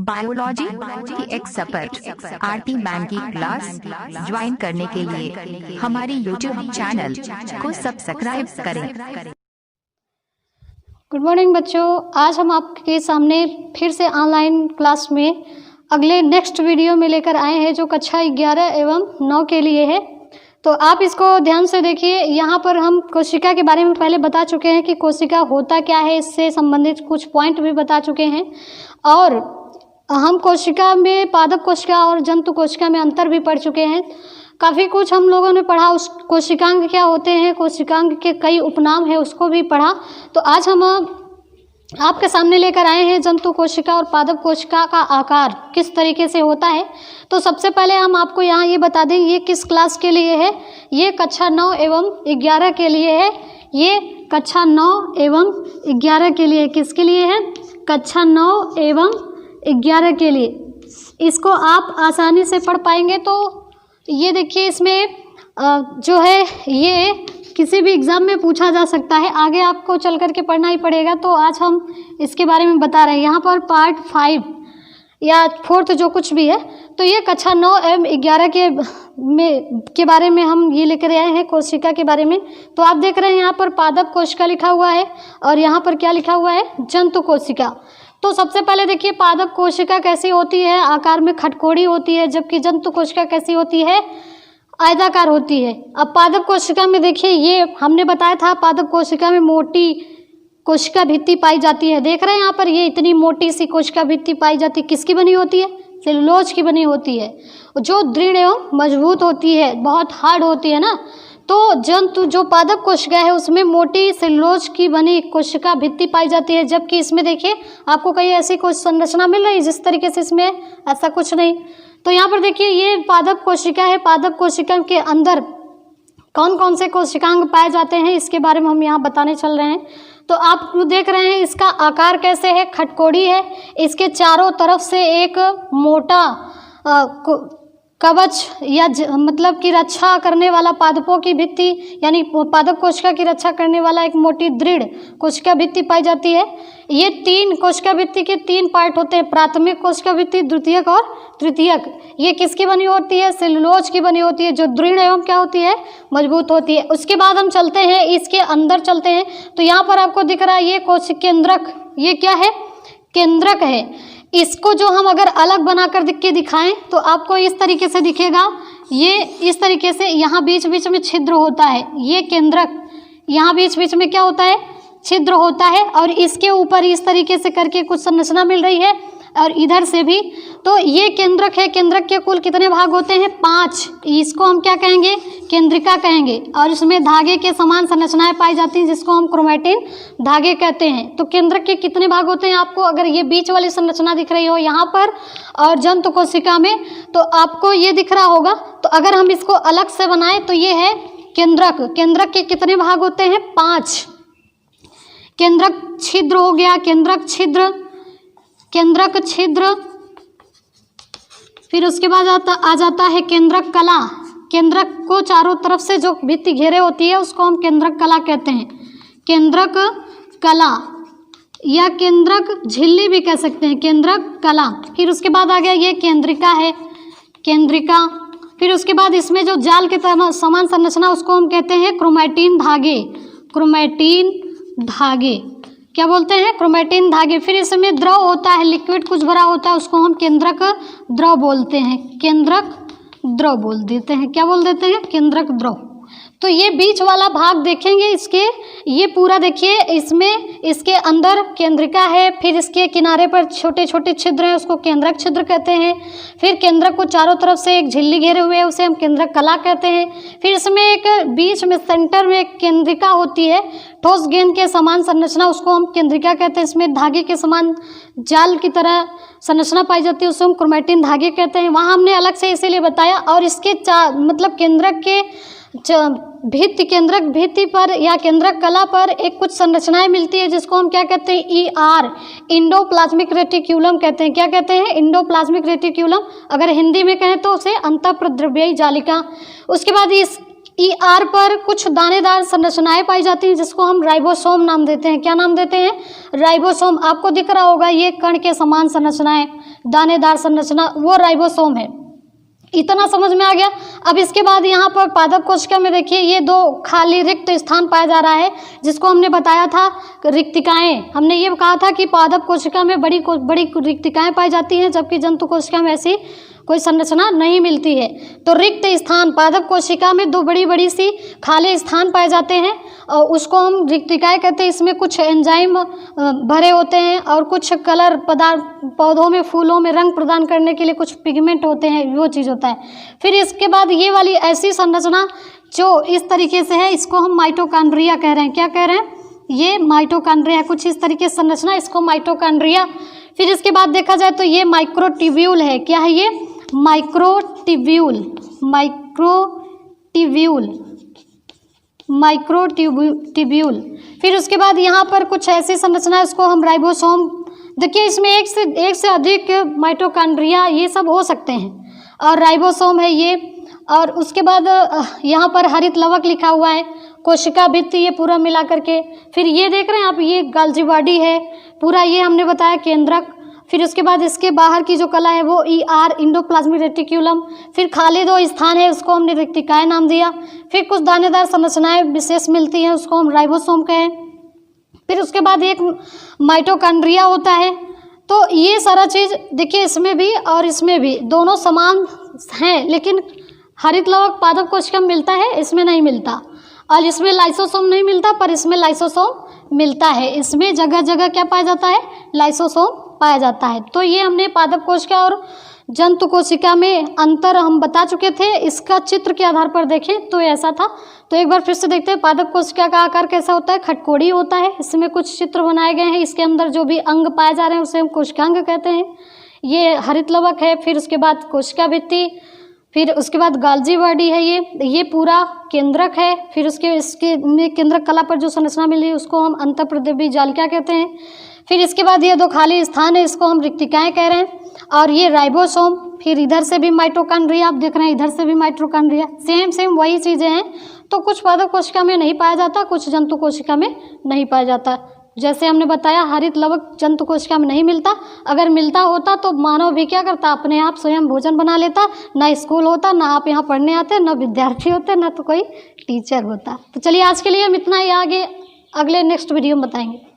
Biology की एक separate आरती ma'am की क्लास ज्वाइन करने के लिए हमारी यूट्यूब चैनल को सब्सक्राइब करें। गुड मॉर्निंग बच्चों, आज हम आपके सामने फिर से ऑनलाइन क्लास में अगले नेक्स्ट वीडियो में लेकर आए हैं जो कक्षा 11 एवं 9 के लिए है। तो आप इसको ध्यान से देखिए। यहाँ पर हम कोशिका के बारे में पहले बता चुके हैं कि कोशिका होता क्या है, इससे संबंधित कुछ पॉइंट भी बता चुके हैं और हम कोशिका में पादप कोशिका और जंतु कोशिका में अंतर भी पढ़ चुके हैं। काफ़ी कुछ हम लोगों ने पढ़ा। उस कोशिकांग क्या होते हैं, कोशिकांग के कई उपनाम हैं, उसको भी पढ़ा। तो आज हम आपके सामने लेकर आए हैं जंतु कोशिका और पादप कोशिका का आकार किस तरीके से होता है। तो सबसे पहले हम आपको यहाँ ये बता दें ये किस क्लास के लिए है। ये कक्षा 9 एवं 11 के लिए है। ये कक्षा 9 एवं 11 के लिए किसके लिए है? कक्षा 9 एवं 11 के लिए। इसको आप आसानी से पढ़ पाएंगे। तो ये देखिए, इसमें जो है ये किसी भी एग्ज़ाम में पूछा जा सकता है। आगे आपको चल कर के पढ़ना ही पड़ेगा। तो आज हम इसके बारे में बता रहे हैं। यहाँ पर पार्ट 5 या 4 जो कुछ भी है। तो ये कक्षा 9 एवं 11 के बारे में हम ये लेकर आए हैं कोशिका के बारे में। तो आप देख रहे हैं यहाँ पर पादप कोशिका लिखा हुआ है और यहाँ पर क्या लिखा हुआ है? जंतु कोशिका। तो सबसे पहले देखिए पादप कोशिका कैसी होती है? आकार में खटकोड़ी होती है, जबकि जंतु कोशिका कैसी होती है? आयताकार होती है। अब पादप कोशिका में देखिए, ये हमने बताया था पादप कोशिका में मोटी कोशिका भित्ति पाई जाती है। देख रहे हैं यहाँ पर ये इतनी मोटी सी कोशिका भित्ति पाई जाती है। किसकी बनी होती है? सेलुलोज की बनी होती है, जो दृढ़ एवं मजबूत होती है, बहुत हार्ड होती है ना। तो जंतु जो पादप कोशिका है उसमें मोटी सेलुलोज की बनी कोशिका भित्ति पाई जाती है, जबकि इसमें देखिए आपको कहीं ऐसी कोई संरचना मिल रही है जिस तरीके से इसमें ऐसा कुछ नहीं। तो यहाँ पर देखिए ये पादप कोशिका है। पादप कोशिका के अंदर कौन कौन से कोशिकांग पाए जाते हैं इसके बारे में हम यहाँ बताने चल रहे हैं। तो आप देख रहे हैं इसका आकार कैसे है? खटकोड़ी है। इसके चारों तरफ से एक मोटा कवच या मतलब कि रक्षा करने वाला पादपों की भित्ति यानी पादप कोशिका की रक्षा करने वाला एक मोटी दृढ़ कोशिका भित्ति पाई जाती है। ये 3 कोशिका भित्ति के 3 पार्ट होते हैं, प्राथमिक कोशिका भित्ति, द्वितीयक और तृतीयक। ये किसकी बनी होती है? सेलुलोज की बनी होती है, जो दृढ़ एवं क्या होती है? मजबूत होती है। उसके बाद हम चलते हैं, इसके अंदर चलते हैं। तो यहाँ पर आपको दिख रहा है ये कोशिका केंद्रक। ये क्या है? केंद्रक है। इसको जो हम अगर अलग बनाकर दिखाएं तो आपको इस तरीके से दिखेगा। ये इस तरीके से यहाँ बीच बीच में छिद्र होता है। ये केंद्रक, यहाँ बीच बीच में क्या होता है? छिद्र होता है। और इसके ऊपर इस तरीके से करके कुछ संरचना मिल रही है और इधर से भी। तो ये केंद्रक है। केंद्रक के कुल कितने भाग होते हैं? 5। इसको हम क्या कहेंगे? केंद्रिका कहेंगे। और इसमें धागे के समान संरचनाएं पाई जाती हैं जिसको हम क्रोमैटिन धागे कहते हैं। तो केंद्रक के कितने भाग होते हैं? आपको अगर ये बीच वाली संरचना दिख रही हो यहाँ पर और जंतु कोशिका में तो आपको ये दिख रहा होगा। तो अगर हम इसको अलग से बनाएं तो ये है केंद्रक। केंद्रक के कितने भाग होते हैं? 5। केंद्रक छिद्र हो गया, केंद्रक छिद्र, केंद्रक छिद्र। फिर उसके बाद आ जाता है केंद्रक कला। केंद्रक को चारों तरफ से जो भित्ति घेरे होती है उसको हम केंद्रक कला कहते हैं। केंद्रक कला या केंद्रक झिल्ली भी कह सकते हैं, केंद्रक कला। फिर उसके बाद आ गया ये केंद्रिका है, केंद्रिका। फिर उसके बाद इसमें जो जाल के समान संरचना उसको हम कहते हैं क्रोमैटिन धागे। क्रोमैटिन धागे क्या बोलते हैं? क्रोमैटिन धागे। फिर इसमें द्रव होता है, लिक्विड कुछ भरा होता है, उसको हम केंद्रक द्रव बोलते हैं। केंद्रक द्रव बोल देते हैं। क्या बोल देते हैं? केंद्रक द्रव। तो ये बीच वाला भाग देखेंगे इसके, ये पूरा देखिए, इसमें इसके अंदर केंद्रिका है। फिर इसके किनारे पर छोटे छोटे छिद्र हैं, उसको केंद्रक छिद्र कहते हैं। फिर केंद्रक को चारों तरफ से एक झिल्ली घेरे हुए है, उसे हम केंद्रक कला कहते हैं। फिर इसमें एक बीच में सेंटर में एक केंद्रिका होती है, ठोस गेंद के समान संरचना, उसको हम केंद्रिका कहते हैं। इसमें धागे के समान जाल की तरह संरचना पाई जाती है, उसको हम क्रोमैटिन धागे कहते हैं। वहाँ हमने अलग से इसीलिए बताया। और इसके मतलब केंद्रक के भित्ति, केंद्रक भित्ति पर या केंद्रक कला पर एक कुछ संरचनाएं मिलती है जिसको हम क्या कहते हैं? ER, इंडोप्लाज्मिक रेटिक्यूलम कहते हैं। क्या कहते हैं? Endoplasmic reticulum. अगर हिंदी में कहें तो उसे अंतःप्रद्रव्ययी जालिका। उसके बाद इस ER पर कुछ दानेदार संरचनाएं पाई जाती हैं जिसको हम राइबोसोम नाम देते हैं। क्या नाम देते हैं? राइबोसोम। आपको दिख रहा होगा ये कण के समान संरचनाएं, दानेदार संरचना, वो राइबोसोम है। इतना समझ में आ गया। अब इसके बाद यहाँ पर पादप कोशिका में देखिए ये 2 खाली रिक्त स्थान पाया जा रहा है जिसको हमने बताया था रिक्तिकाएं। हमने ये कहा था कि पादप कोशिका में बड़ी रिक्तिकाएं पाई जाती हैं जबकि जंतु कोशिका में ऐसी कोई संरचना नहीं मिलती है। तो रिक्त स्थान पादप कोशिका में 2 बड़ी सी खाली स्थान पाए जाते हैं और उसको हम रिक्तिकाएं कहते हैं। इसमें कुछ एंजाइम भरे होते हैं और कुछ कलर पदार्थ, पौधों में फूलों में रंग प्रदान करने के लिए कुछ पिगमेंट होते हैं, वो चीज़ होता है। फिर इसके बाद ये वाली ऐसी संरचना जो इस तरीके से है इसको हम माइटोकॉन्ड्रिया कह रहे हैं। क्या कह रहे हैं? ये माइटोकॉन्ड्रिया, कुछ इस तरीके से संरचना, इसको माइटोकॉन्ड्रिया। फिर इसके बाद देखा जाए तो ये माइक्रोट्यूब्यूल है। क्या है ये? माइक्रोट्यूब्यूल। फिर उसके बाद यहाँ पर कुछ ऐसी संरचना है उसको हम राइबोसोम। देखिए इसमें एक से अधिक माइटोकॉन्ड्रिया ये सब हो सकते हैं और राइबोसोम है ये। और उसके बाद यहाँ पर हरित लवक लिखा हुआ है, कोशिका भित्ति, ये पूरा मिला करके। फिर ये देख रहे हैं आप, ये गाल्जी बॉडी है पूरा, ये हमने बताया केंद्रक। फिर उसके बाद इसके बाहर की जो कला है वो ER इंडोप्लाज्मिक रेटिक्यूलम। फिर खाली 2 स्थान है उसको हमने रिक्तिकाएं नाम दिया। फिर कुछ दानेदार संरचनाएं विशेष मिलती हैं उसको हम राइबोसोम कहें। फिर उसके बाद एक माइटोकॉन्ड्रिया होता है। तो ये सारा चीज़ देखिए इसमें भी और इसमें भी दोनों समान हैं, लेकिन हरित लवक पादप कोशिका में मिलता है, इसमें नहीं मिलता। और इसमें लाइसोसोम नहीं मिलता पर इसमें लाइसोसोम मिलता है। इसमें जगह जगह क्या पाया जाता है? लाइसोसोम पाया जाता है। तो ये हमने पादप कोशिका और जंतु कोशिका में अंतर हम बता चुके थे। इसका चित्र के आधार पर देखें तो ऐसा था। तो एक बार फिर से देखते हैं पादप कोशिका का आकार कैसा होता है। खटकोड़ी होता है, इसमें कुछ चित्र बनाए गए हैं। इसके अंदर जो भी अंग पाए जा रहे हैं उसे हम कोशिकांग कहते हैं। ये हरित लवक है। फिर उसके बाद कोशिका भित्ति, फिर उसके बाद गाल्जी बॉडी है ये पूरा केंद्रक है। फिर इसके में केंद्रक कला पर जो संरचना मिली है उसको हम अंतःप्रदेवी जालिका कहते हैं। फिर इसके बाद ये 2 खाली स्थान है इसको हम रिक्तिकाएं कह रहे हैं। और ये राइबोसोम। फिर इधर से भी माइटोकॉन्ड्रिया आप देख रहे हैं, इधर से भी माइटोकॉन्ड्रिया, सेम वही चीज़ें हैं। तो कुछ पादप कोशिका में नहीं पाया जाता, कुछ जंतु कोशिका में नहीं पाया जाता। जैसे हमने बताया हरित लवक जंतु कोशिका में नहीं मिलता। अगर मिलता होता तो मानव भी क्या करता? अपने आप स्वयं भोजन बना लेता। ना स्कूल होता, ना आप यहाँ पढ़ने आते, ना विद्यार्थी होते, ना तो कोई टीचर होता। तो चलिए आज के लिए हम इतना ही, आगे अगले नेक्स्ट वीडियो में बताएंगे।